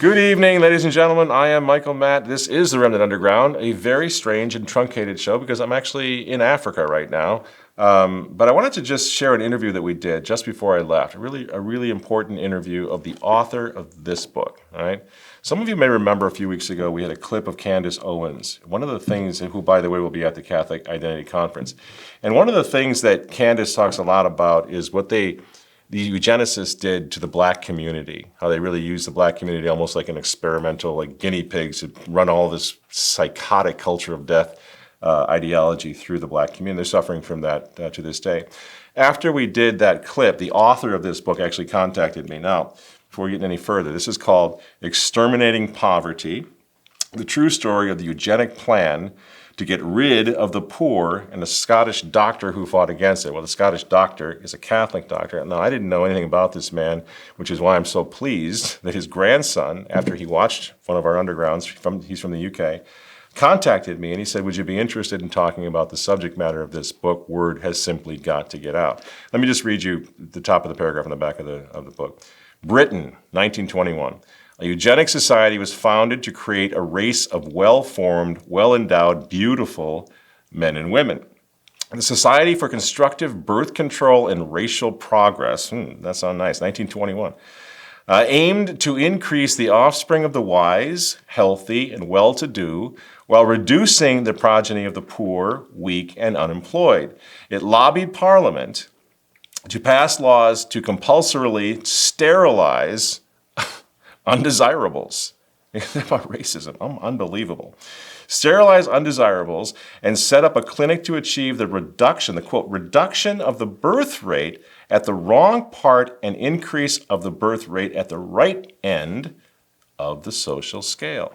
Good evening, ladies and gentlemen. I am Michael Matt. This is The Remnant Underground, a very strange and truncated show because I'm actually in Africa right now. But I wanted to just share an interview that we did just before I left, a really important interview of the author of this book. All right. Some of you may remember a few weeks ago we had a clip of Candace Owens, one of the things, who by the way will be at the Catholic Identity Conference. And one of the things that Candace talks a lot about is what the eugenicists did to the black community, how they really used the black community almost like an experimental, like guinea pigs to run all this psychotic culture of death ideology through the black community. They're suffering from that to this day. After we did that clip, the author of this book actually contacted me. Now, before we get any further, this is called Exterminating Poverty, the true story of the eugenic plan to get rid of the poor and the Scottish doctor who fought against it. Well, the Scottish doctor is a Catholic doctor. Now, I didn't know anything about this man, which is why I'm so pleased that his grandson, after he watched one of our undergrounds, he's from the UK, contacted me and he said, would you be interested in talking about the subject matter of this book, Word Has Simply Got to Get Out. Let me just read you the top of the paragraph on the back of the book. Britain, 1921. A eugenic society was founded to create a race of well-formed, well-endowed, beautiful men and women. The Society for Constructive Birth Control and Racial Progress, that sounds nice, 1921, aimed to increase the offspring of the wise, healthy, and well-to-do while reducing the progeny of the poor, weak, and unemployed. It lobbied Parliament to pass laws to compulsorily sterilize undesirables. About racism, unbelievable. Sterilize undesirables and set up a clinic to achieve the reduction, the quote, reduction of the birth rate at the wrong part and increase of the birth rate at the right end of the social scale.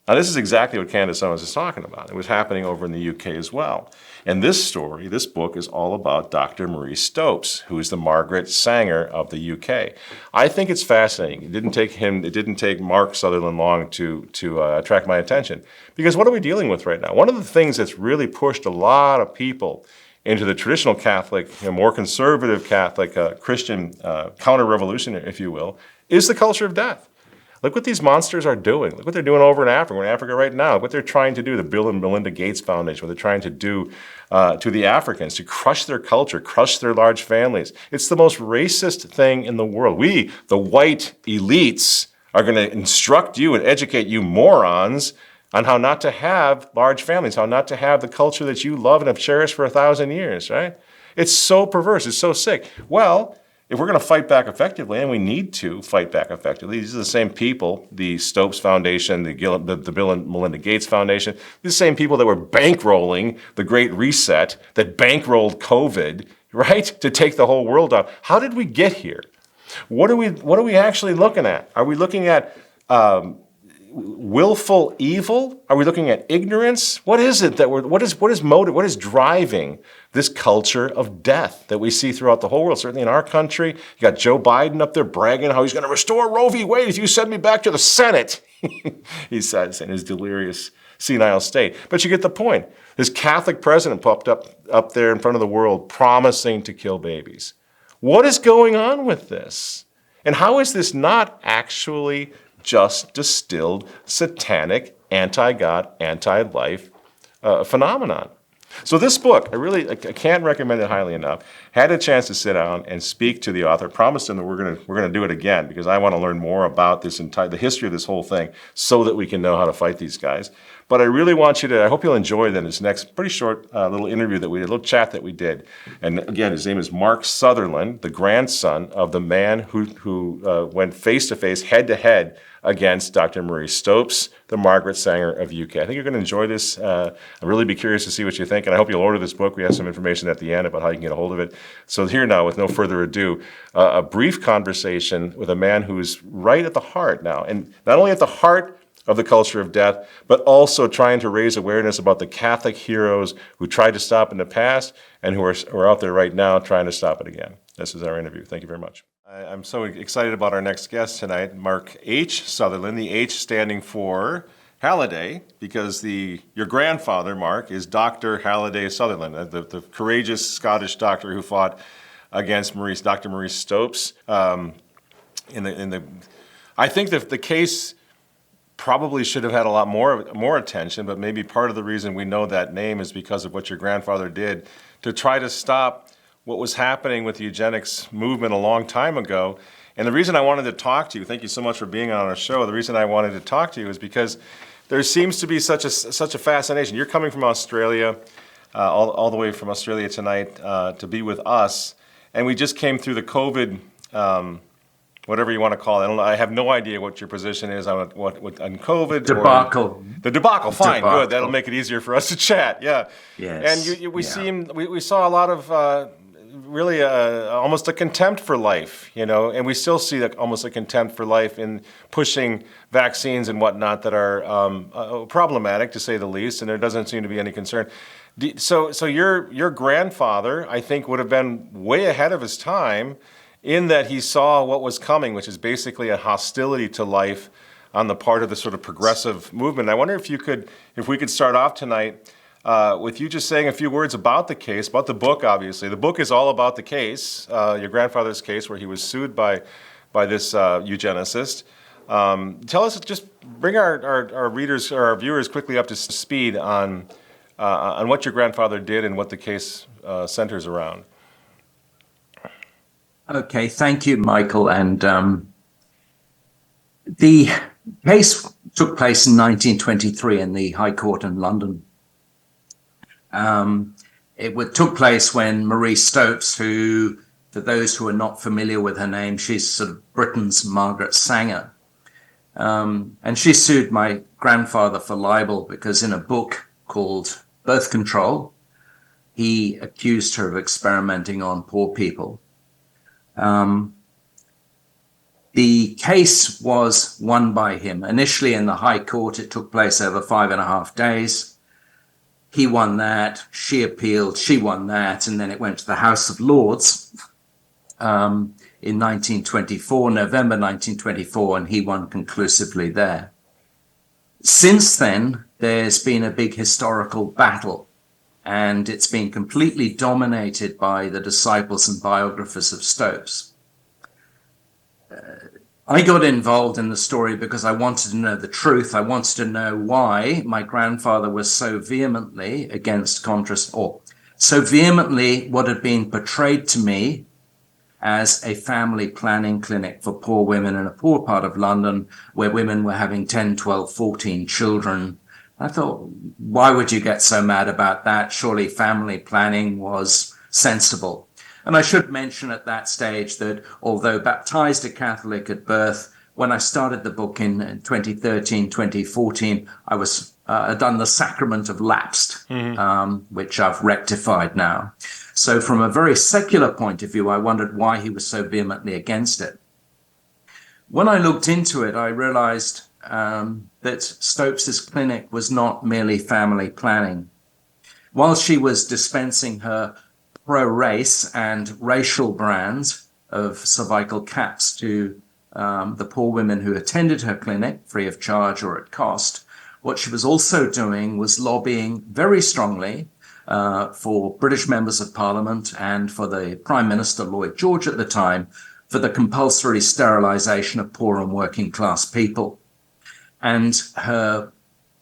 Now, this is exactly what Candace Owens is talking about. It was happening over in the UK as well. And this story, this book, is all about Dr. Marie Stopes, who is the Margaret Sanger of the UK. I think it's fascinating. It didn't take Mark Sutherland long to attract my attention. Because what are we dealing with right now? One of the things that's really pushed a lot of people into the traditional Catholic, more conservative Catholic, Christian counter-revolution, if you will, is the culture of death. Look what these monsters are doing. Look what they're doing over in Africa. We're in Africa right now. Look what they're trying to do, the Bill and Melinda Gates Foundation, what they're trying to do to the Africans, to crush their culture, crush their large families. It's the most racist thing in the world. We, the white elites, are going to instruct you and educate you morons on how not to have large families, how not to have the culture that you love and have cherished for 1,000 years, right? It's so perverse. It's so sick. Well, if we're going to fight back effectively, and we need to fight back effectively, these are the same people, the Stopes Foundation, the Bill and Melinda Gates Foundation, these are the same people that were bankrolling the Great Reset, that bankrolled COVID, right, to take the whole world down. How did we get here? What are we actually looking at? Are we looking at willful evil? Are we looking at ignorance? What is it that what is driving this culture of death that we see throughout the whole world? Certainly in our country, you got Joe Biden up there bragging how he's going to restore Roe v. Wade if you send me back to the Senate. He says in his delirious, senile state. But you get the point. This Catholic president popped up there in front of the world promising to kill babies. What is going on with this? And how is this not actually just distilled, satanic, anti-God, anti-life phenomenon? So this book, I can't recommend it highly enough. Had a chance to sit down and speak to the author. Promised him that we're gonna do it again because I want to learn more about the history of this whole thing so that we can know how to fight these guys. But I really want you to, I hope you'll enjoy this next pretty short little interview that we did, a little chat that we did. And again, his name is Mark Sutherland, the grandson of the man who went face-to-face, head-to-head against Dr. Marie Stopes, the Margaret Sanger of UK. I think you're going to enjoy this. I'll really be curious to see what you think, and I hope you'll order this book. We have some information at the end about how you can get a hold of it. So here now, with no further ado, a brief conversation with a man who's right at the heart now, and not only at the heart of the culture of death, but also trying to raise awareness about the Catholic heroes who tried to stop in the past and who are out there right now trying to stop it again. This is our interview. Thank you very much. I'm so excited about our next guest tonight, Mark H. Sutherland, the H standing for Halliday, because your grandfather, Mark, is Dr. Halliday Sutherland, the courageous Scottish doctor who fought against Dr. Marie Stopes in the I think that the case probably should have had a lot more attention, but maybe part of the reason we know that name is because of what your grandfather did to try to stop what was happening with the eugenics movement a long time ago. And the reason I wanted to talk to you, thank you so much for being on our show, the reason I wanted to talk to you is because there seems to be such a fascination. You're coming from Australia, all the way from Australia tonight to be with us, and we just came through the COVID whatever you want to call it. I have no idea what your position is on on COVID. Debacle. The debacle. Fine, Debacle. good. That'll make it easier for us to chat. Yeah. Yes. And we saw a lot of really almost a contempt for life, and we still see almost a contempt for life in pushing vaccines and whatnot that are problematic, to say the least, and there doesn't seem to be any concern. So your grandfather, I think, would have been way ahead of his time, in that he saw what was coming, which is basically a hostility to life on the part of the sort of progressive movement. I wonder if we could start off tonight with you just saying a few words about the case, about the book, obviously. The book is all about the case, your grandfather's case, where he was sued by this eugenicist. Tell us, just bring our readers or our viewers quickly up to speed on what your grandfather did and what the case centers around. Okay, thank you, Michael. And the case took place in 1923 in the High Court in London. It took place when Marie Stopes, who, for those who are not familiar with her name, she's sort of Britain's Margaret Sanger. And she sued my grandfather for libel because in a book called Birth Control, he accused her of experimenting on poor people. The case was won by him. Initially in the High Court, it took place over 5.5 days. He won that, she appealed, she won that, and then it went to the House of Lords in 1924, November 1924, and he won conclusively there. Since then, there's been a big historical battle, and it's been completely dominated by the disciples and biographers of Stopes. I got involved in the story because I wanted to know the truth. I wanted to know why my grandfather was so vehemently against so vehemently what had been portrayed to me as a family planning clinic for poor women in a poor part of London, where women were having 10, 12, 14 children. I thought, why would you get so mad about that? Surely family planning was sensible. And I should mention at that stage that although baptized a Catholic at birth, when I started the book in 2013, 2014, I was done the sacrament of lapsed, which I've rectified now. So from a very secular point of view, I wondered why he was so vehemently against it. When I looked into it, I realized that Stopes's clinic was not merely family planning. While she was dispensing her pro-race and racial brands of cervical caps to the poor women who attended her clinic free of charge or at cost, what she was also doing was lobbying very strongly for British members of Parliament and for the Prime Minister, Lloyd George at the time, for the compulsory sterilisation of poor and working class people. And her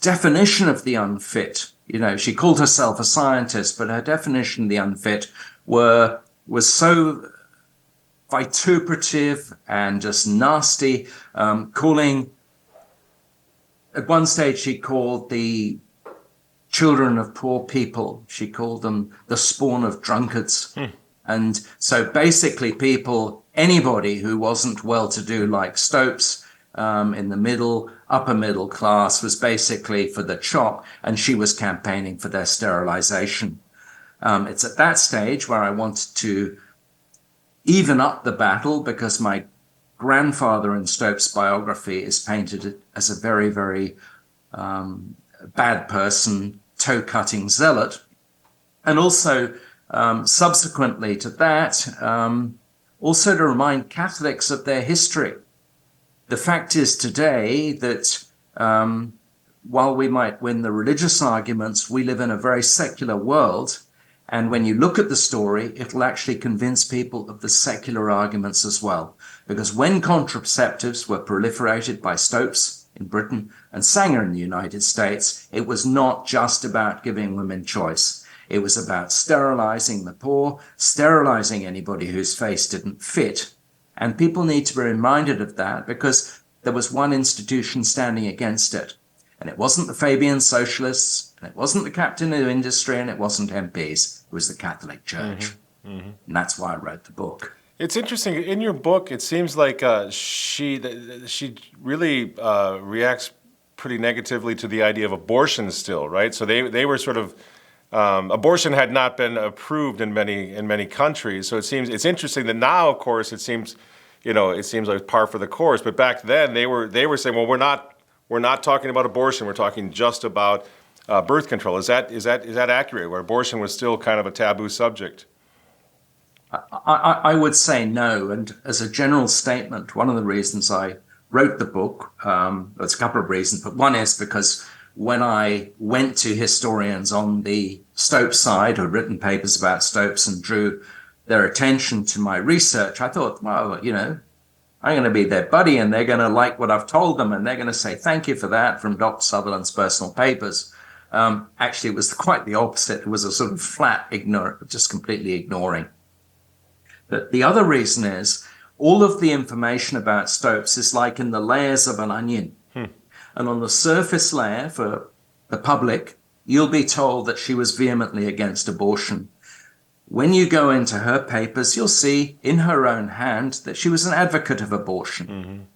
definition of the unfit, she called herself a scientist, but her definition of the unfit was so vituperative and just nasty, at one stage she called the children of poor people, she called them the spawn of drunkards. And so basically anybody who wasn't well-to-do like Stopes, in the upper middle class, was basically for the chop, and she was campaigning for their sterilization. It's at that stage where I wanted to even up the battle, because my grandfather in Stopes' biography is painted as a very, very bad person, toe-cutting zealot. And also, subsequently to that, also to remind Catholics of their history. The fact is today that while we might win the religious arguments, we live in a very secular world, And when you look at the story, it'll actually convince people of the secular arguments as well. Because when contraceptives were proliferated by Stopes in Britain and Sanger in the United States, it was not just about giving women choice. It was about sterilizing the poor, sterilizing anybody whose face didn't fit. And people need to be reminded of that because there was one institution standing against it. And it wasn't the Fabian socialists, and it wasn't the captain of industry, and it wasn't MPs. It was the Catholic Church. And that's why I wrote the book. It's interesting. In your book, it seems like she really reacts pretty negatively to the idea of abortion still, right? So they were sort of abortion had not been approved in many countries. So it's interesting that now, of course, it seems like par for the course. But back then, they were saying, well, we're not talking about abortion. We're talking just about birth control. Is that accurate? Where abortion was still kind of a taboo subject? I would say no. And as a general statement, one of the reasons I wrote the book, there's a couple of reasons, but one is because when I went to historians on the Stopes side who had written papers about Stopes and drew their attention to my research, I thought, well, I'm going to be their buddy and they're going to like what I've told them and they're going to say thank you for that from Dr. Sutherland's personal papers. Actually, it was quite the opposite. It was a sort of flat just completely ignoring. But the other reason is all of the information about Stopes is like in the layers of an onion. And on the surface layer for the public, you'll be told that she was vehemently against abortion. When you go into her papers, you'll see in her own hand that she was an advocate of abortion.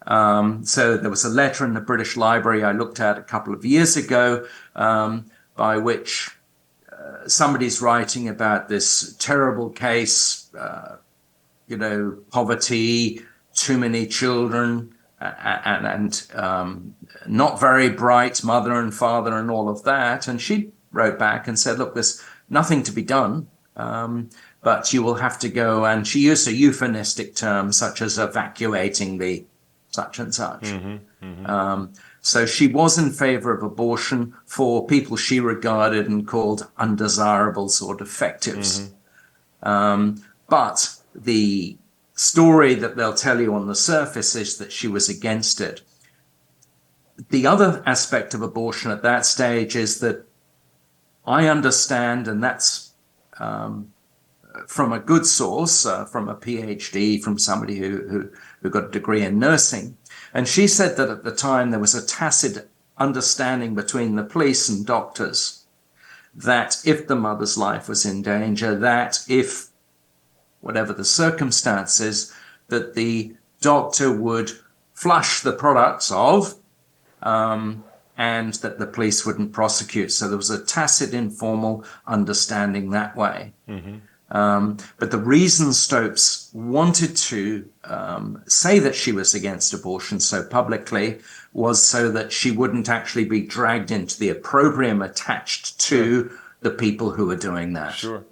So there was a letter in the British Library I looked at a couple of years ago by which somebody's writing about this terrible case, poverty, too many children, and not very bright mother and father and all of that. And she wrote back and said, look, there's nothing to be done. But you will have to go, and she used a euphemistic term such as evacuating the such and such. So she was in favor of abortion for people she regarded and called undesirables or defectives. But the story that they'll tell you on the surface is that she was against it. The other aspect of abortion at that stage is that I understand, and that's from a good source, from a PhD, from somebody who got a degree in nursing. And she said that at the time there was a tacit understanding between the police and doctors that if the mother's life was in danger, that if, whatever the circumstances, that the doctor would flush the products of, and that the police wouldn't prosecute. So there was a tacit, informal understanding that way. But the reason Stopes wanted to say that she was against abortion so publicly was so that she wouldn't actually be dragged into the opprobrium attached to the people who were doing that. Sure.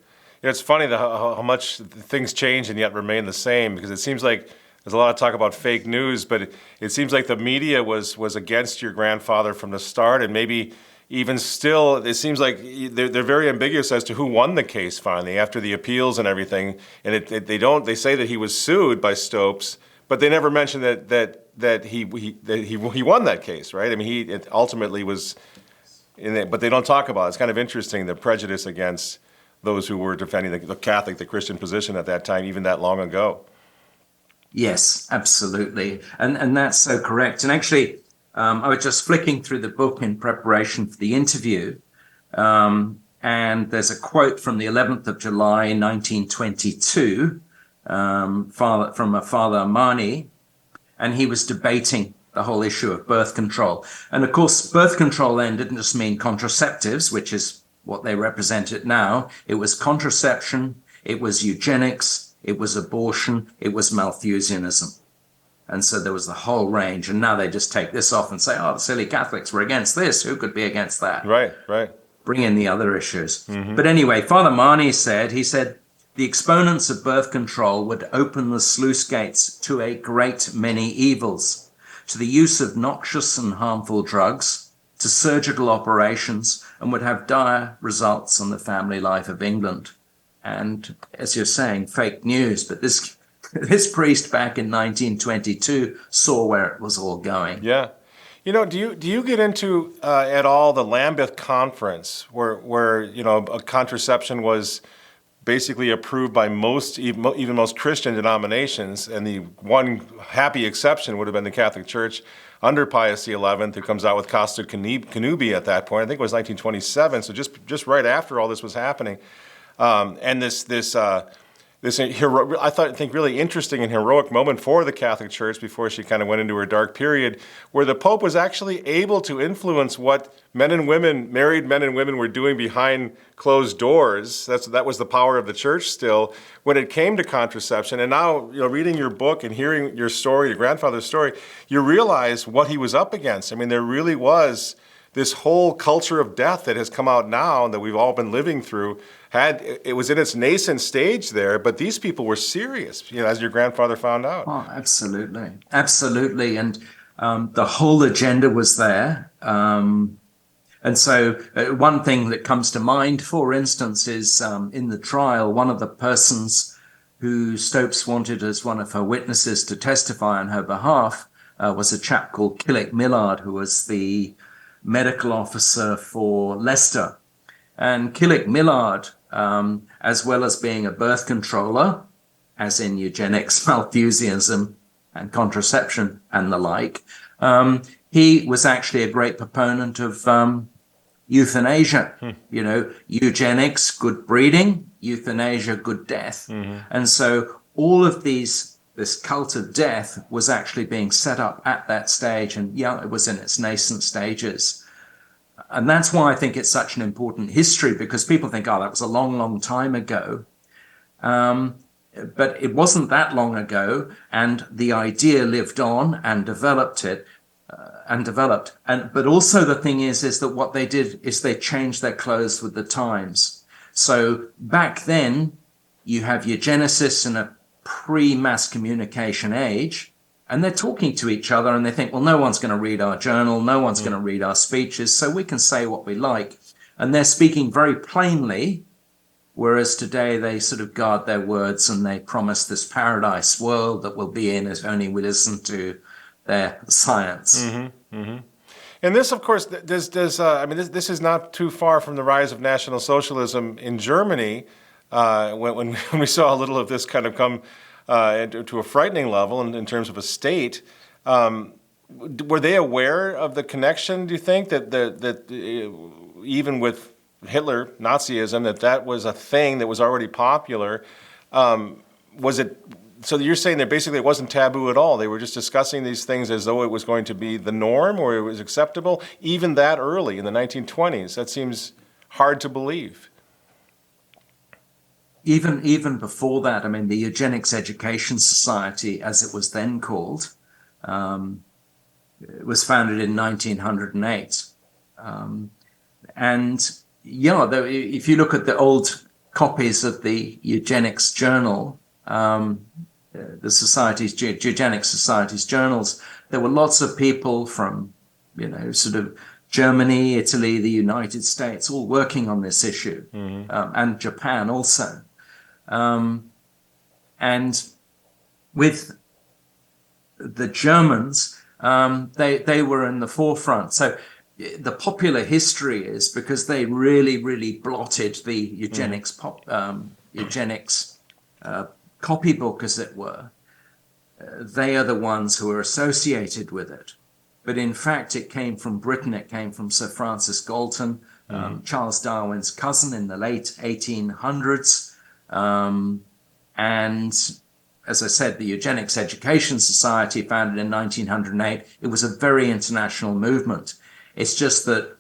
Yeah, it's funny how much things change and yet remain the same, because it seems like there's a lot of talk about fake news, but it seems like the media was against your grandfather from the start, and maybe even still, it seems like they're very ambiguous as to who won the case finally after the appeals and everything. And they say that he was sued by Stopes, but they never mention that he won that case, right? I mean, it ultimately was in it, but they don't talk about it. It's kind of interesting, the prejudice against those who were defending the Catholic, the Christian position at that time, even that long ago. Yes, absolutely. And that's so correct. And actually, I was just flicking through the book in preparation for the interview, and there's a quote from the 11th of July, 1922, from a Father Mani, and he was debating the whole issue of birth control. And of course, birth control then didn't just mean contraceptives, which is what they represent it now. It was contraception, it was eugenics, it was abortion, it was Malthusianism. And so there was the whole range. And now they just take this off and say, oh, the silly Catholics were against this. Who could be against that? Right. Bring in the other issues. But anyway, Father Mani said, the exponents of birth control would open the sluice gates to a great many evils, to the use of noxious and harmful drugs, to surgical operations and would have dire results on the family life of England. And as you're saying, fake news, but this priest back in 1922 saw where it was all going. Yeah. Do you get into at all the Lambeth Conference where a contraception was basically approved by most, even most Christian denominations, and the one happy exception would have been the Catholic Church under Pius XI, who comes out with Costa Connubii at that point. I think it was 1927, so just right after all this was happening, and this I think really interesting and heroic moment for the Catholic Church before she kind of went into her dark period, where the Pope was actually able to influence what married men and women were doing behind closed doors. That was the power of the Church still when it came to contraception. And now, reading your book and hearing your story, your grandfather's story, you realize what he was up against. I mean, there really was this whole culture of death that has come out now that we've all been living through. It was in its nascent stage there, but these people were serious, as your grandfather found out. Oh, absolutely. Absolutely. And the whole agenda was there. And so one thing that comes to mind, for instance, is in the trial, one of the persons who Stopes wanted as one of her witnesses to testify on her behalf was a chap called Killick Millard, who was the medical officer for Leicester. And Killick Millard, as well as being a birth controller, as in eugenics, Malthusianism, and contraception and the like, he was actually a great proponent of euthanasia. Eugenics, good breeding; euthanasia, good death. And so all of this cult of death was actually being set up at that stage, and it was in its nascent stages. And that's why I think it's such an important history, because people think, that was a long, long time ago. But it wasn't that long ago, and the idea lived on and developed. But also the thing is that what they did is they changed their clothes with the times. So back then, you have eugenicists in a pre-mass communication age, and they're talking to each other and they think, well, no one's going to read our journal, no one's going to read our speeches, so we can say what we like. And they're speaking very plainly, whereas today they sort of guard their words and they promise this paradise world that we'll be in if only we listen to their science. And this, of course, this is not too far from the rise of National Socialism in Germany, when we saw a little of this kind of come to a frightening level in terms of a state. Were they aware of the connection, do you think, that even with Hitler, Nazism, that was a thing that was already popular? Was it, so you're saying that basically it wasn't taboo at all? They were just discussing these things as though it was going to be the norm or it was acceptable, even that early in the 1920s? That seems hard to believe. Even before that, I mean, the Eugenics Education Society, as it was then called, it was founded in 1908. If you look at the old copies of the Eugenics Journal, the society's Eugenics Society's journals, there were lots of people from, sort of Germany, Italy, the United States, all working on this issue, and Japan also. And with the Germans, they were in the forefront. So the popular history is because they really, really blotted the eugenics copybook, as it were. They are the ones who are associated with it. But in fact, it came from Britain. It came from Sir Francis Galton, Charles Darwin's cousin in the late 1800s. And as I said, the Eugenics Education Society, founded in 1908, it was a very international movement. It's just that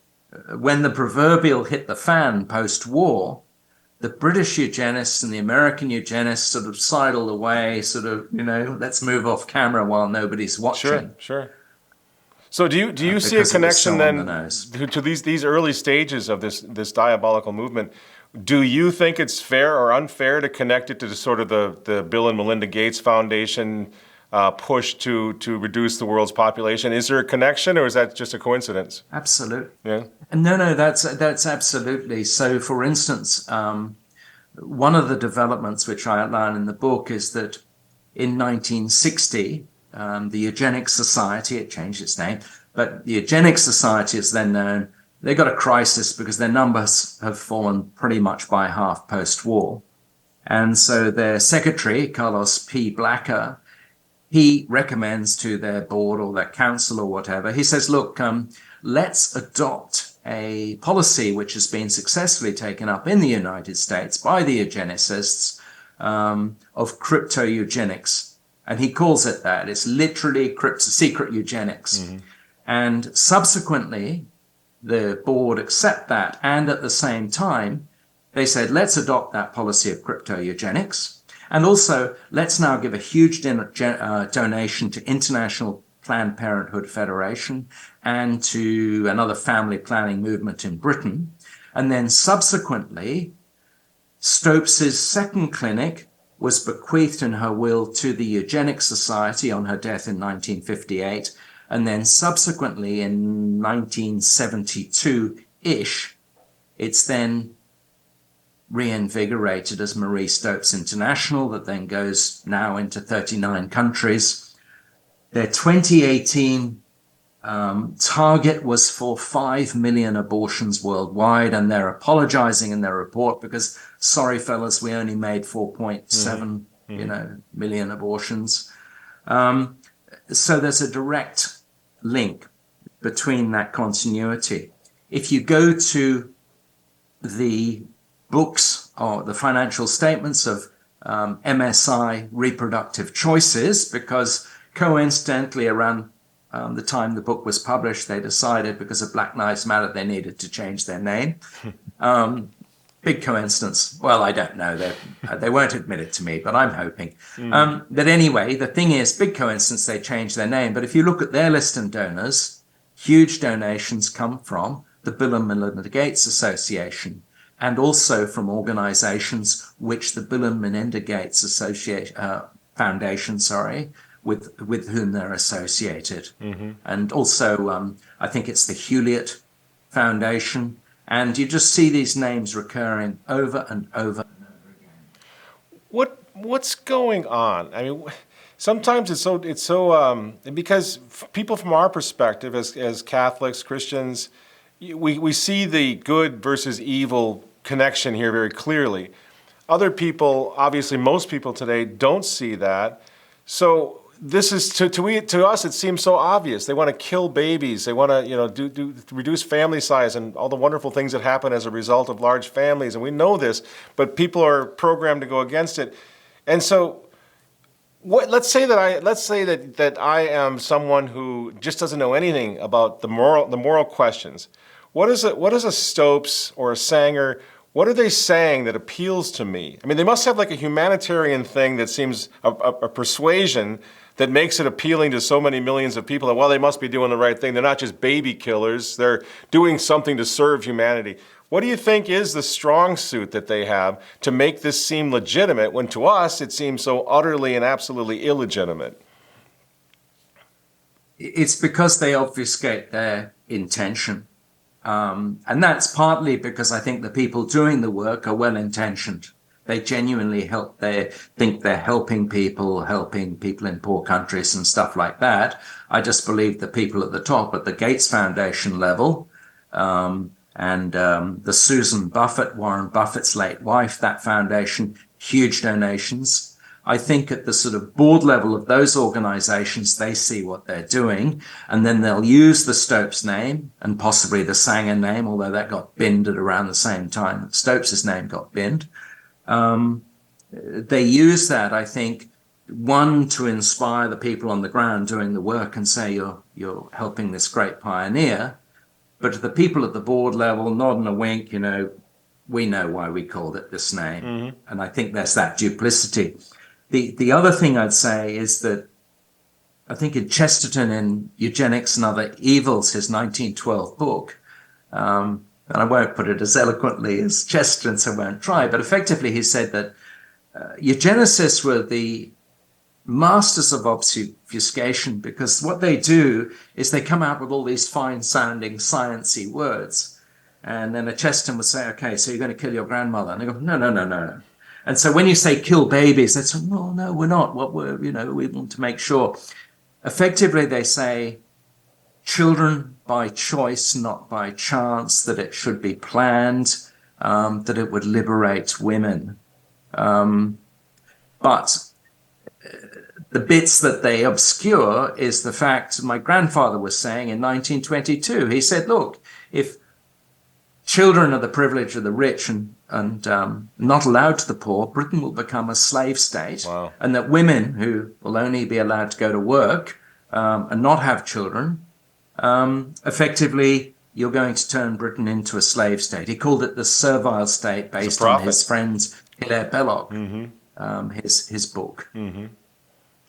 when the proverbial hit the fan post-war, the British eugenists and the American eugenists sort of sidled away, let's move off camera while nobody's watching. Sure. So do you see a connection then to these early stages of this diabolical movement? Do you think it's fair or unfair to connect it to sort of the Bill and Melinda Gates Foundation push to reduce the world's population. Is there a connection, or is that just a coincidence? Absolutely. Yeah. No, that's absolutely. So, for instance, one of the developments which I outline in the book is that in 1960, the Eugenics Society, it changed its name, but the Eugenics Society is then known, they got a crisis because their numbers have fallen pretty much by half post-war. And so their secretary, Carlos P. Blacker, he recommends to their board or their council or whatever, he says, look, let's adopt a policy which has been successfully taken up in the United States by the eugenicists of crypto-eugenics. And he calls it that. It's literally secret eugenics. Mm-hmm. And subsequently, the board accept that. And at the same time, they said, let's adopt that policy of crypto-eugenics. And also, let's now give a huge donation to International Planned Parenthood Federation and to another family planning movement in Britain. And then subsequently, Stopes's second clinic was bequeathed in her will to the Eugenics Society on her death in 1958. And then subsequently in 1972-ish, it's then reinvigorated as Marie Stopes International, that then goes now into 39 countries. Their 2018 target was for 5 million abortions worldwide, and they're apologizing in their report because, sorry fellas, we only made 4.7 million abortions. So there's a direct link between that continuity. If you go to the books or the financial statements of MSI Reproductive Choices, because coincidentally around the time the book was published, they decided because of Black Lives Matter they needed to change their name. Big coincidence. Well, I don't know. They won't admit it to me, but I'm hoping. But anyway, the thing is, big coincidence they changed their name. But if you look at their list of donors, huge donations come from the Bill and Melinda Gates Association, and also from organizations which the Bill and Melinda Gates Foundation, with whom they're associated. Mm-hmm. And also, I think it's the Hewlett Foundation. And you just see these names recurring over and over and over again. What's going on? I mean, sometimes it's so because people from our perspective as Catholics, Christians, we see the good versus evil connection here very clearly. Other people, obviously most people today, don't see that. So this is to us, it seems so obvious. They want to kill babies. They want to reduce family size and all the wonderful things that happen as a result of large families. And we know this, but people are programmed to go against it. And so, let's say that I am someone who just doesn't know anything about the moral questions. What is a Stopes or a Sanger? What are they saying that appeals to me? I mean, they must have like a humanitarian thing that seems a persuasion that makes it appealing to so many millions of people. And they must be doing the right thing. They're not just baby killers. They're doing something to serve humanity. What do you think is the strong suit that they have to make this seem legitimate when to us it seems so utterly and absolutely illegitimate? It's because they obfuscate their intention. And that's partly because I think the people doing the work are well-intentioned. They genuinely help. They think they're helping people in poor countries and stuff like that. I just believe the people at the top, at the Gates Foundation level, and the Susan Buffett, Warren Buffett's late wife, that foundation, huge donations. I think at the sort of board level of those organizations, they see what they're doing, and then they'll use the Stopes name and possibly the Sanger name, although that got binned at around the same time that Stopes' name got binned. They use that, I think, one, to inspire the people on the ground doing the work and say you're helping this great pioneer, but to the people at the board level, nod and a wink, we know why we called it this name. Mm-hmm. And I think there's that duplicity. The other thing I'd say is that I think in Chesterton in Eugenics and Other Evils, his 1912 book, and I won't put it as eloquently as Chesterton, so I won't try, but effectively he said that eugenicists were the masters of obfuscation, because what they do is they come out with all these fine sounding sciencey words. And then a Chesterton would say, okay, so you're going to kill your grandmother. And they go, no, no, no, no. And so when you say kill babies, they say, no, no, we're not. What we're, we want to make sure. Effectively, they say children by choice, not by chance, that it should be planned, that it would liberate women. But the bits that they obscure is the fact my grandfather was saying in 1922. He said, look, if children are the privilege of the rich and not allowed to the poor, Britain will become a slave state. Wow. And that women who will only be allowed to go to work and not have children, effectively, you're going to turn Britain into a slave state. He called it the servile state based on his friend's Hilaire Belloc, his book. Mm-hmm.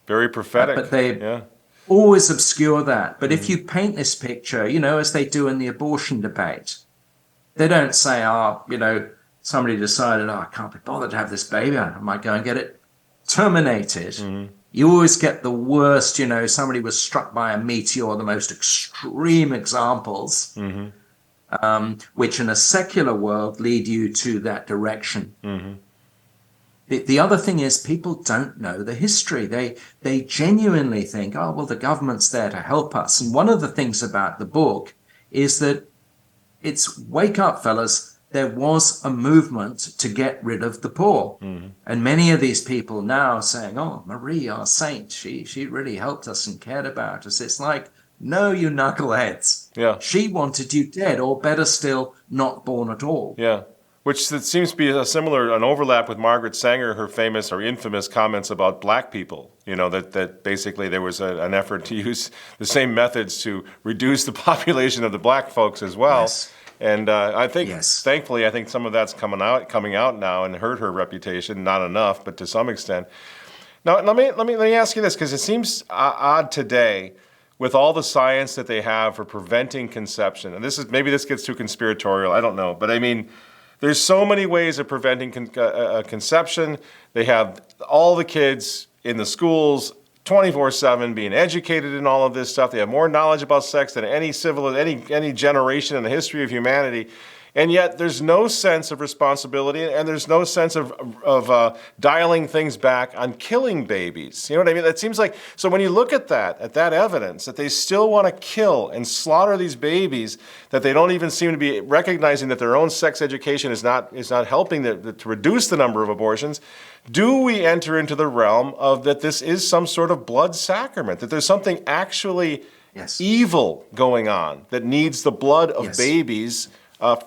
Very prophetic. But they always obscure that. But if you paint this picture, as they do in the abortion debate, they don't say, somebody decided, I can't be bothered to have this baby. I might go and get it terminated. Mm-hmm. You always get the worst, somebody was struck by a meteor, the most extreme examples, which in a secular world lead you to that direction. Mm-hmm. The other thing is people don't know the history. They genuinely think, the government's there to help us. And one of the things about the book is that it's wake up, fellas. There was a movement to get rid of the poor. Mm-hmm. And many of these people now are saying, Marie, our saint, she really helped us and cared about us. It's like, no, you knuckleheads. Yeah. She wanted you dead, or better still, not born at all. Yeah. Which seems to be an overlap with Margaret Sanger, her famous or infamous comments about black people. That basically there was an effort to use the same methods to reduce the population of the black folks as well. Yes. And I think, thankfully, I think some of that's coming out now and hurt her reputation. Not enough, but to some extent. Now, let me ask you this, because it seems odd today, with all the science that they have for preventing conception. And maybe this gets too conspiratorial. I don't know, but I mean, there's so many ways of preventing conception. They have all the kids in the schools 24/7 being educated in all of this stuff. They have more knowledge about sex than any generation in the history of humanity. And yet there's no sense of responsibility, and there's no sense of dialing things back on killing babies. You know what I mean? That seems like, so when you look at that evidence, that they still want to kill and slaughter these babies, that they don't even seem to be recognizing that their own sex education is not helping to reduce the number of abortions, do we enter into the realm of that this is some sort of blood sacrament, that there's something actually evil going on that needs the blood of babies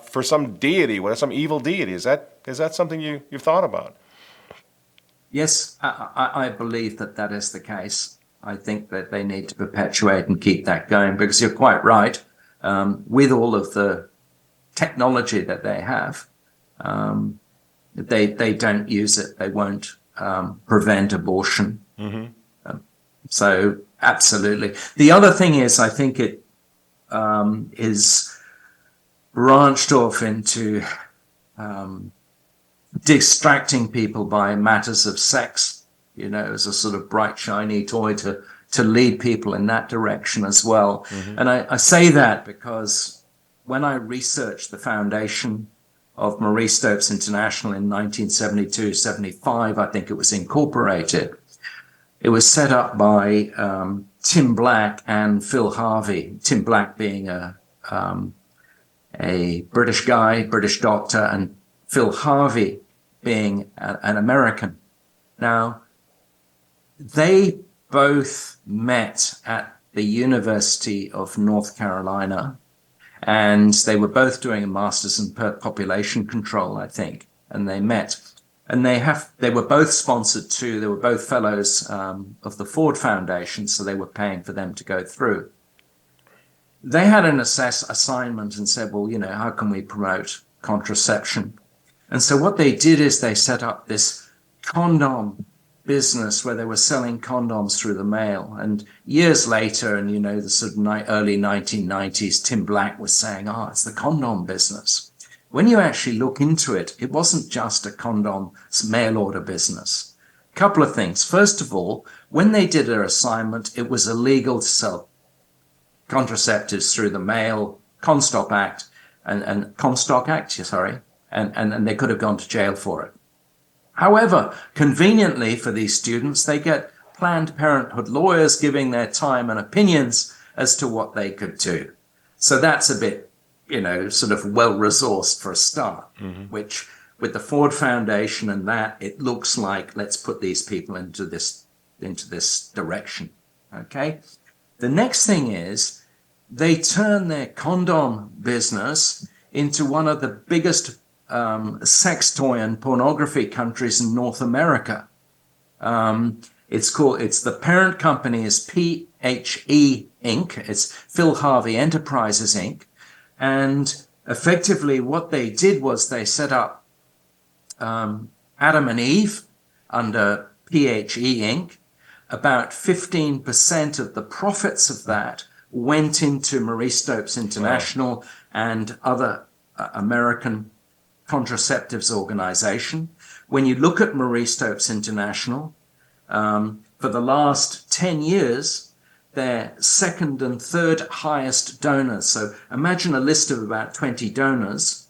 for some deity, some evil deity? Is that something you've thought about? Yes, I believe that is the case. I think that they need to perpetuate and keep that going, because you're quite right. With all of the technology that they have, they don't use it. They won't prevent abortion. Mm-hmm. So absolutely. The other thing is, I think it is branched off into distracting people by matters of sex, as a sort of bright, shiny toy to lead people in that direction as well. Mm-hmm. And I say that because when I researched the foundation of Marie Stopes International in 1972-75, I think it was incorporated. It was set up by Tim Black and Phil Harvey, Tim Black being a British guy, British doctor, and Phil Harvey being an American. Now, they both met at the University of North Carolina, and they were both doing a master's in population control, I think, and they met. And they were both sponsored too. They were both fellows of the Ford Foundation, so they were paying for them to go through. They had an assignment and said, well, how can we promote contraception? And so what they did is they set up this condom business where they were selling condoms through the mail. And years later, and the sort of early 1990s, Tim Black was saying, it's the condom business. When you actually look into it, it wasn't just a condom mail order business. couple of things. First of all, when they did their assignment, it was illegal to sell contraceptives through the mail, Comstock Act, and Comstock Act, sorry, and they could have gone to jail for it. However, conveniently for these students, they get Planned Parenthood lawyers giving their time and opinions as to what they could do. So that's a bit, sort of well-resourced for a start, which with the Ford Foundation and that, it looks like let's put these people into this direction, okay? The next thing is they turn their condom business into one of the biggest sex toy and pornography countries in North America. It's the parent company is PHE Inc. It's Phil Harvey Enterprises Inc. And effectively what they did was they set up Adam and Eve under PHE Inc. About 15% of the profits of that went into Marie Stopes International and other American contraceptives organization. When you look at Marie Stopes International, for the last 10 years, they're second and third highest donors. So imagine a list of about 20 donors.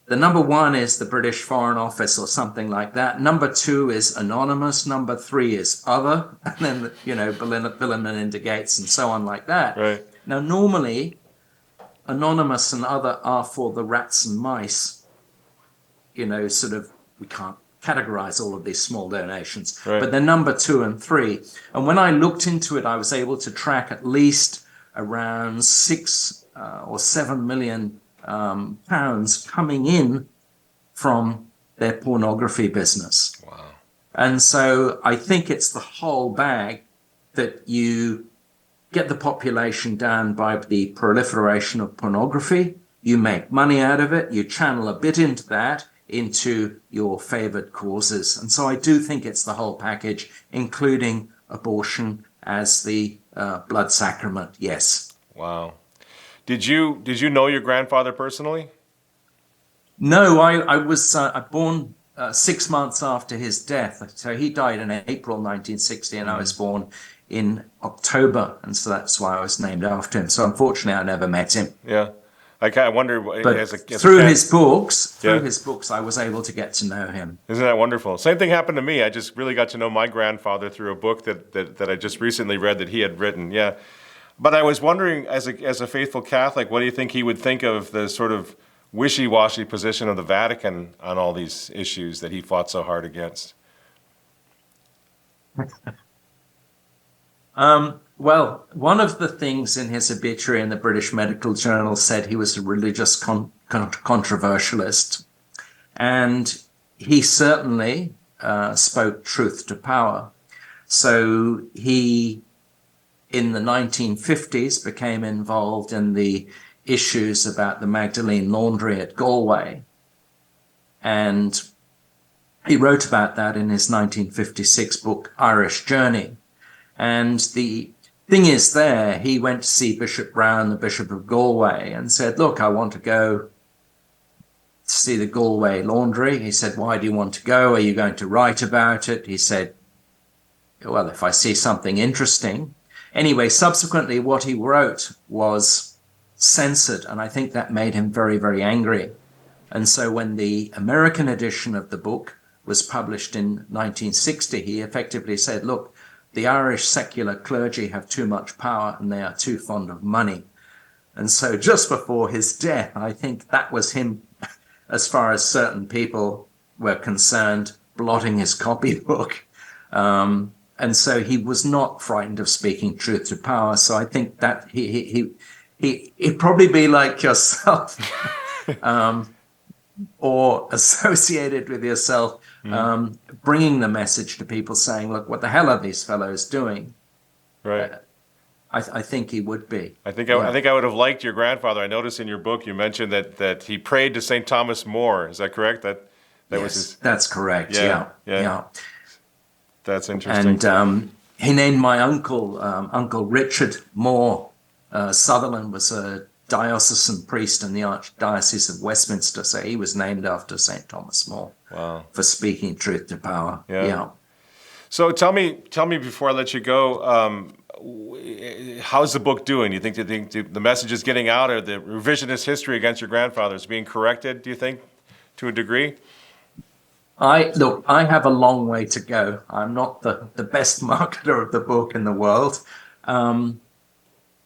The number one is the British Foreign Office or something like that. Number two is anonymous. Number three is other. And then, Bill and Melinda Gates and so on like that. Right. Now, normally, anonymous and other are for the rats and mice. We can't categorize all of these small donations. Right. But they're number 2 and 3. And when I looked into it, I was able to track at least around 6 or 7 million pounds coming in from their pornography business. Wow. And so I think it's the whole bag that you get the population down by the proliferation of pornography. You make money out of it. You channel a bit into that, into your favored causes. And so I do think it's the whole package, including abortion as the blood sacrament. Yes. Wow. Did you know your grandfather personally? No, I was born 6 months after his death. So he died in April 1960, and I was born in October, and so that's why I was named after him. So unfortunately, I never met him. Yeah, I kind of wonder. But through his books, I was able to get to know him. Isn't that wonderful? Same thing happened to me. I just really got to know my grandfather through a book that I just recently read that he had written. Yeah, but I was wondering, as a faithful Catholic, what do you think he would think of the sort of wishy-washy position of the Vatican on all these issues that he fought so hard against? Well, one of the things in his obituary in the British Medical Journal said he was a religious controversialist. And he certainly spoke truth to power. So he, in the 1950s, became involved in the issues about the Magdalene laundry at Galway. And he wrote about that in his 1956 book, Irish Journey. And the thing is there, he went to see Bishop Brown, the Bishop of Galway, and said, look, I want to go to see the Galway laundry. He said, why do you want to go? Are you going to write about it? He said, well, if I see something interesting. Anyway, subsequently, what he wrote was censored, and I think that made him very, very angry. And so when the American edition of the book was published in 1960, he effectively said, look, the Irish secular clergy have too much power and they are too fond of money. And so just before his death, I think that was him, as far as certain people were concerned, blotting his copybook. And so he was not frightened of speaking truth to power. So I think that he'd probably be like yourself, or associated with yourself, bringing the message to people saying, look, what the hell are these fellows doing? Right. I think he would be. I think I would have liked your grandfather. I noticed in your book you mentioned that he prayed to St. Thomas More. Is that correct? That yes, was his... that's correct. Yeah. That's interesting. And he named my uncle, Uncle Richard Moore. Sutherland was a diocesan priest in the Archdiocese of Westminster. So he was named after St. Thomas More. Wow. For speaking truth to power. Yeah. So tell me before I let you go, how's the book doing? Do you think the message is getting out, or the revisionist history against your grandfather is being corrected, do you think, to a degree? I have a long way to go. I'm not the best marketer of the book in the world.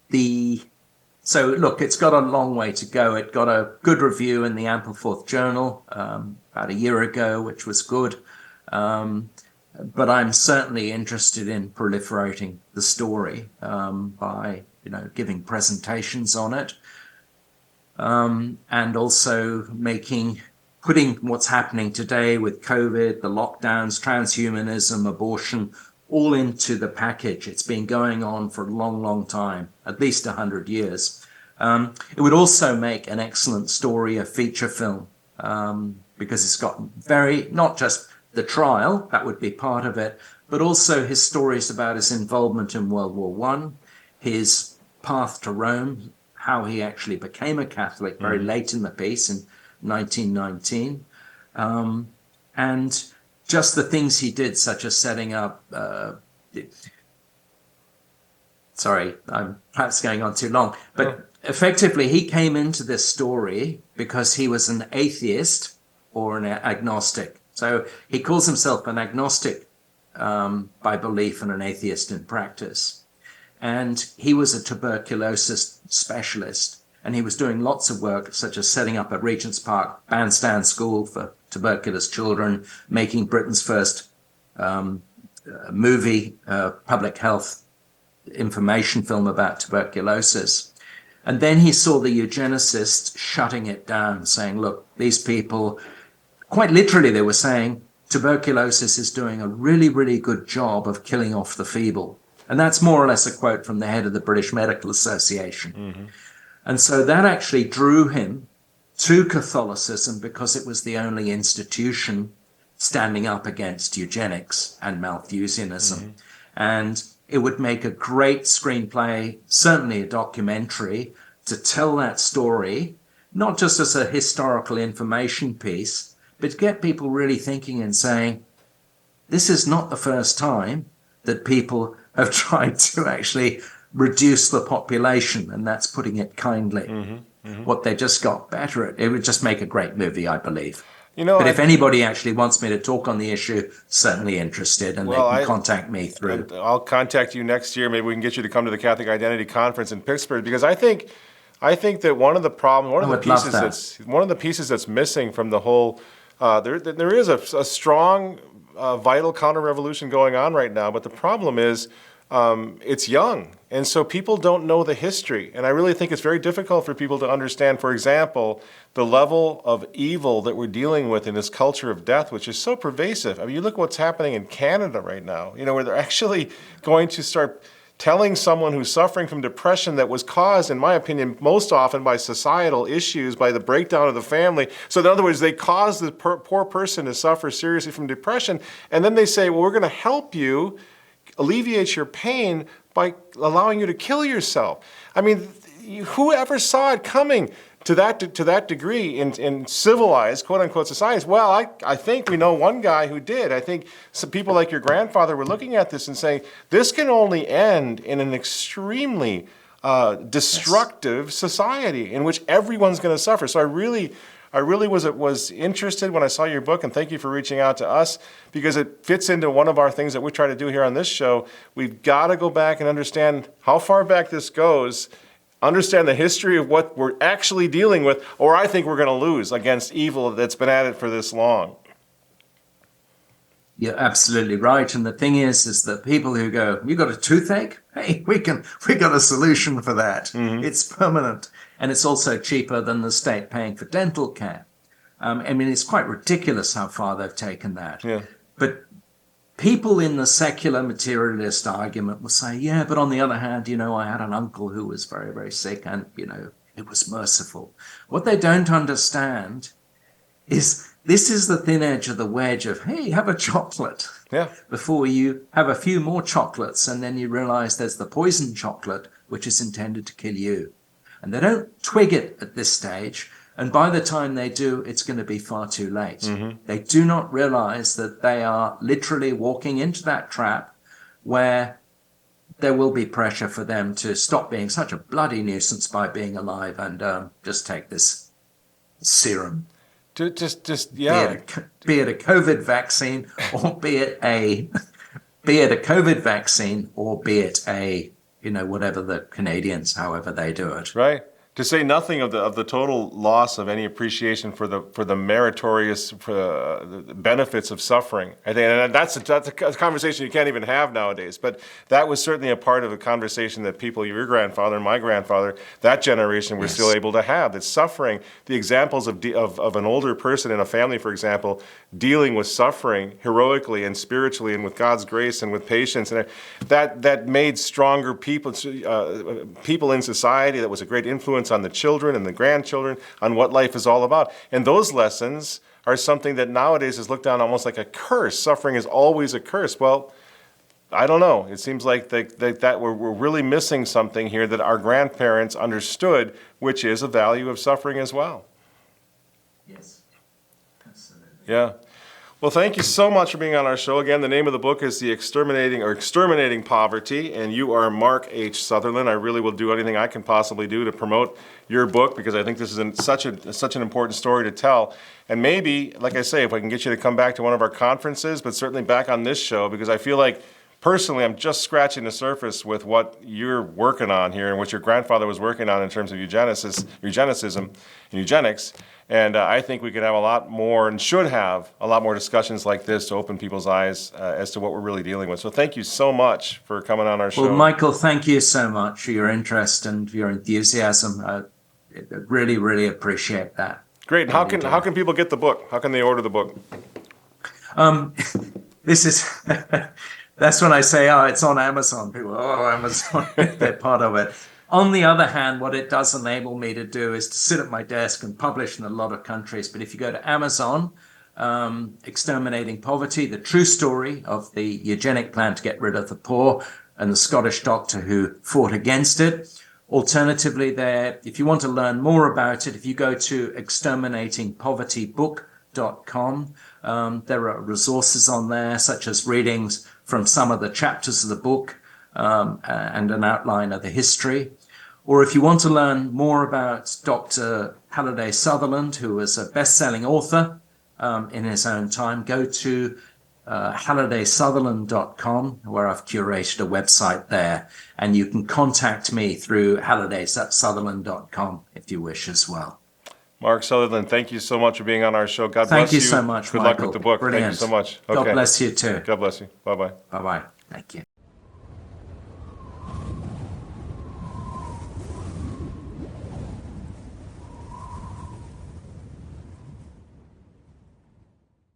It's got a long way to go. It got a good review in the Ampleforth Journal about a year ago, which was good. But I'm certainly interested in proliferating the story by giving presentations on it, and also putting what's happening today with COVID, the lockdowns, transhumanism, abortion, all into the package. It's been going on for a long, long time, at least 100 years. It would also make an excellent story, a feature film, because it's got not just the trial, that would be part of it, but also his stories about his involvement in World War I, his path to Rome, how he actually became a Catholic very late in the piece in 1919, and just the things he did, such as setting up, sorry, I'm perhaps going on too long, but effectively he came into this story because he was an atheist or an agnostic. So he calls himself an agnostic by belief and an atheist in practice. And he was a tuberculosis specialist, and he was doing lots of work, such as setting up at Regent's Park Bandstand School for tuberculous children, making Britain's first movie, public health information film about tuberculosis. And then he saw the eugenicists shutting it down, saying, look, these people, quite literally they were saying, tuberculosis is doing a really, really good job of killing off the feeble. And that's more or less a quote from the head of the British Medical Association. Mm-hmm. And so that actually drew him to Catholicism because it was the only institution standing up against eugenics and Malthusianism. Mm-hmm. And it would make a great screenplay, certainly a documentary, to tell that story, not just as a historical information piece, but get people really thinking and saying, this is not the first time that people have tried to actually reduce the population, and that's putting it kindly. Mm-hmm, mm-hmm. What they just got better at, it would just make a great movie, I believe. But if anybody actually wants me to talk on the issue, certainly interested, and they can contact me through. I'll contact you next year. Maybe we can get you to come to the Catholic Identity Conference in Pittsburgh, because I think that one of the pieces that's missing from the whole, there is a strong, vital counter-revolution going on right now, but the problem is it's young, and so people don't know the history. And I really think it's very difficult for people to understand, for example, the level of evil that we're dealing with in this culture of death, which is so pervasive. I mean, you look what's happening in Canada right now, where they're actually going to start telling someone who's suffering from depression that was caused, in my opinion, most often by societal issues, by the breakdown of the family. So in other words, they cause the poor person to suffer seriously from depression, and then they say, well, we're going to help you alleviate your pain by allowing you to kill yourself. I mean, whoever saw it coming to that degree in civilized, quote-unquote, societies? Well, I think we know one guy who did. I think some people like your grandfather were looking at this and saying, this can only end in an extremely destructive society in which everyone's going to suffer. So I really was interested when I saw your book, and thank you for reaching out to us, because it fits into one of our things that we try to do here on this show. We've got to go back and understand how far back this goes, understand the history of what we're actually dealing with, or I think we're going to lose against evil that's been at it for this long. You're absolutely right. And the thing is that people who go, you got a toothache? Hey, we got a solution for that. Mm-hmm. It's permanent. And it's also cheaper than the state paying for dental care. I mean, it's quite ridiculous how far they've taken that. Yeah. But people in the secular materialist argument will say, yeah, but on the other hand, I had an uncle who was very, very sick, and, it was merciful. What they don't understand is this is the thin edge of the wedge of, hey, have a chocolate. Yeah. Before you have a few more chocolates, and then you realize there's the poison chocolate, which is intended to kill you. And they don't twig it at this stage. And by the time they do, it's going to be far too late. They do not realize that they are literally walking into that trap where there will be pressure for them to stop being such a bloody nuisance by being alive and just take this serum. Yeah. Be it a COVID vaccine, or be it a COVID vaccine, or be it a, whatever the Canadians, however they do it. Right. To say nothing of the total loss of any appreciation for the meritorious the benefits of suffering. I think, and that's a conversation you can't even have nowadays. But that was certainly a part of a conversation that people, your grandfather and my grandfather, that generation, were still able to have. That suffering, the examples of an older person in a family, for example, dealing with suffering heroically and spiritually and with God's grace and with patience, and that made stronger people in society. That was a great influence on the children and the grandchildren, on what life is all about. And those lessons are something that nowadays is looked down almost like a curse. Suffering is always a curse. Well, I don't know. It seems like that we're really missing something here that our grandparents understood, which is a value of suffering as well. Yes, absolutely. Yeah. Well, thank you so much for being on our show. Again, the name of the book is Exterminating Poverty, and you are Mark H. Sutherland. I really will do anything I can possibly do to promote your book, because I think this is such an important story to tell. And maybe, like I say, if I can get you to come back to one of our conferences, but certainly back on this show, because I feel like personally I'm just scratching the surface with what you're working on here and what your grandfather was working on in terms of eugenicism and eugenics. And I think we could have a lot more, and should have a lot more, discussions like this to open people's eyes as to what we're really dealing with. So thank you so much for coming on our show. Well, Michael, thank you so much for your interest and your enthusiasm. I really, really appreciate that. Great. And how can people get the book? How can they order the book? This is that's when I say, it's on Amazon. People, Amazon, they're part of it. On the other hand, what it does enable me to do is to sit at my desk and publish in a lot of countries. But if you go to Amazon, Exterminating Poverty, the true story of the eugenic plan to get rid of the poor and the Scottish doctor who fought against it. Alternatively, if you want to learn more about it, if you go to exterminatingpovertybook.com, there are resources on there, such as readings from some of the chapters of the book and an outline of the history. Or if you want to learn more about Dr. Halliday Sutherland, who was a best-selling author in his own time, go to hallidaysutherland.com, where I've curated a website there. And you can contact me through hallidaysutherland.com if you wish as well. Mark Sutherland, thank you so much for being on our show. God bless you. Thank you so much, Good Michael. luck with the book. Brilliant. Thank you so much. God bless you too. God bless you. Bye-bye. Bye-bye. Thank you.